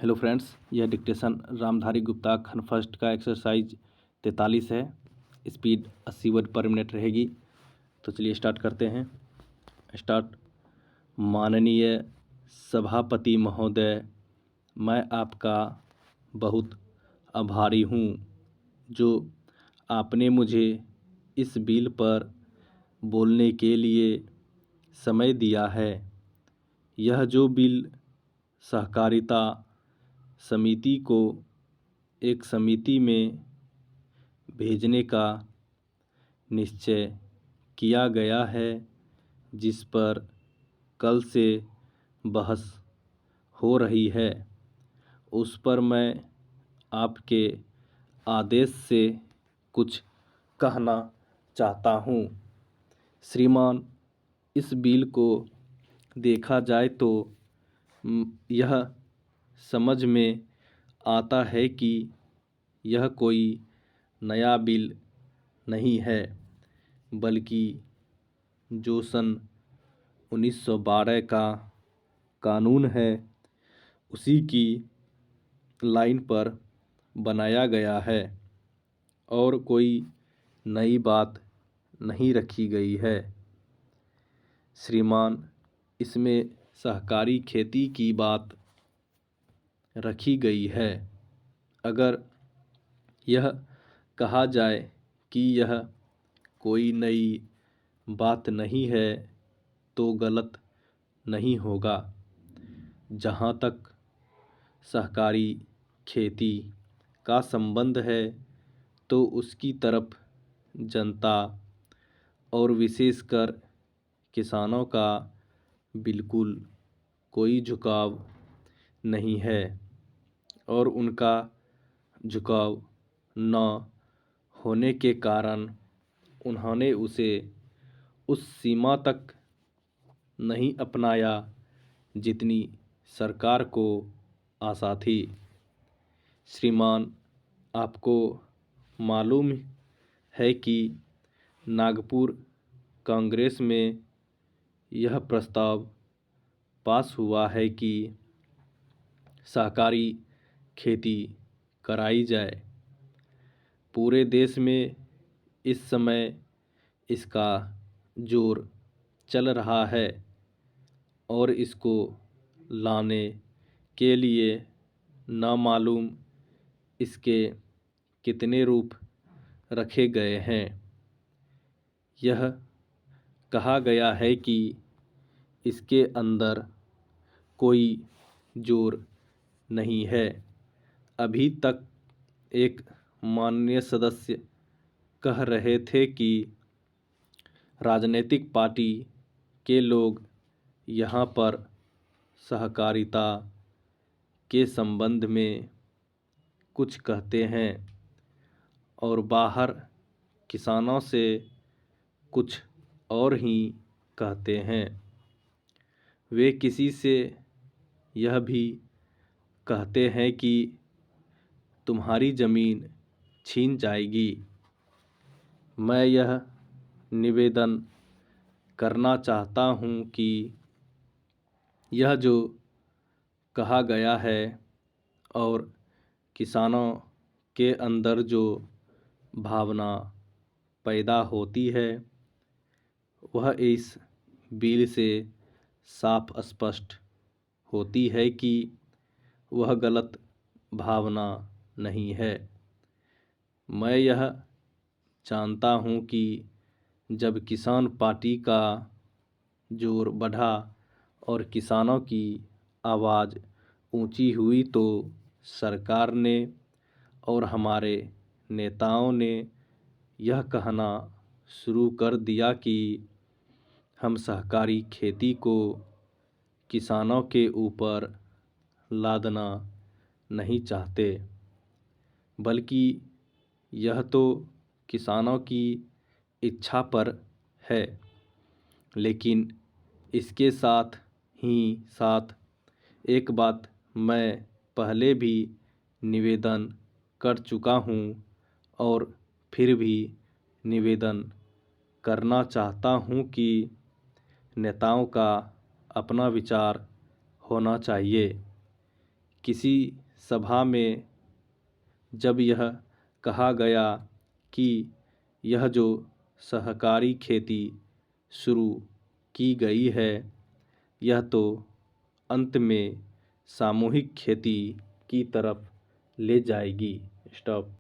Hello friends, यह dictation Ramdhari Gupta खंड first का एक्सरसाइज 43 है। स्पीड 80 वर्ड पर मिनट रहेगी। तो चलिए स्टार्ट करते हैं। स्टार्ट। माननीय सभापति महोदय, मैं आपका बहुत आभारी हूँ जो आपने मुझे इस बिल पर बोलने के लिए समय दिया है। यह जो बिल सहकारिता समिति को एक समिति में भेजने का निश्चय किया गया है, जिस पर कल से बहस हो रही है, उस पर मैं आपके आदेश से कुछ कहना चाहता हूँ। श्रीमान, इस बिल को देखा जाए तो यह समझ में आता है कि यह कोई नया बिल नहीं है, बल्कि जो सन 1912 का कानून है उसी की लाइन पर बनाया गया है और कोई नई बात नहीं रखी गई है। श्रीमान, इसमें सहकारी खेती की बात रखी गई है। अगर यह कहा जाए कि यह कोई नई बात नहीं है तो गलत नहीं होगा। जहाँ तक सहकारी खेती का संबंध है तो उसकी तरफ जनता और विशेषकर किसानों का बिल्कुल कोई झुकाव नहीं है और उनका झुकाव न होने के कारण उन्होंने उसे उस सीमा तक नहीं अपनाया जितनी सरकार को आशा थी। श्रीमान, आपको मालूम है कि नागपुर कांग्रेस में यह प्रस्ताव पास हुआ है कि सहकारी खेती कराई जाए। पूरे देश में इस समय इसका जोर चल रहा है और इसको लाने के लिए ना मालूम इसके कितने रूप रखे गए हैं। यह कहा गया है कि इसके अंदर कोई जोर नहीं है। अभी तक एक माननीय सदस्य कह रहे थे कि राजनीतिक पार्टी के लोग यहाँ पर सहकारिता के संबंध में कुछ कहते हैं और बाहर किसानों से कुछ और ही कहते हैं। वे किसी से यह भी कहते हैं कि तुम्हारी ज़मीन छीन जाएगी। मैं यह निवेदन करना चाहता हूँ कि यह जो कहा गया है और किसानों के अंदर जो भावना पैदा होती है वह इस बिल से साफ स्पष्ट होती है कि वह गलत भावना नहीं है। मैं यह जानता हूँ कि जब किसान पार्टी का जोर बढ़ा और किसानों की आवाज़ ऊंची हुई तो सरकार ने और हमारे नेताओं ने यह कहना शुरू कर दिया कि हम सहकारी खेती को किसानों के ऊपर लादना नहीं चाहते, बल्कि यह तो किसानों की इच्छा पर है। लेकिन इसके साथ ही साथ एक बात मैं पहले भी निवेदन कर चुका हूँ और फिर भी निवेदन करना चाहता हूँ कि नेताओं का अपना विचार होना चाहिए किसी सभा में जब यह कहा गया कि यह जो सहकारी खेती शुरू की गई है यह तो अंत में सामूहिक खेती की तरफ ले जाएगी। स्टॉप।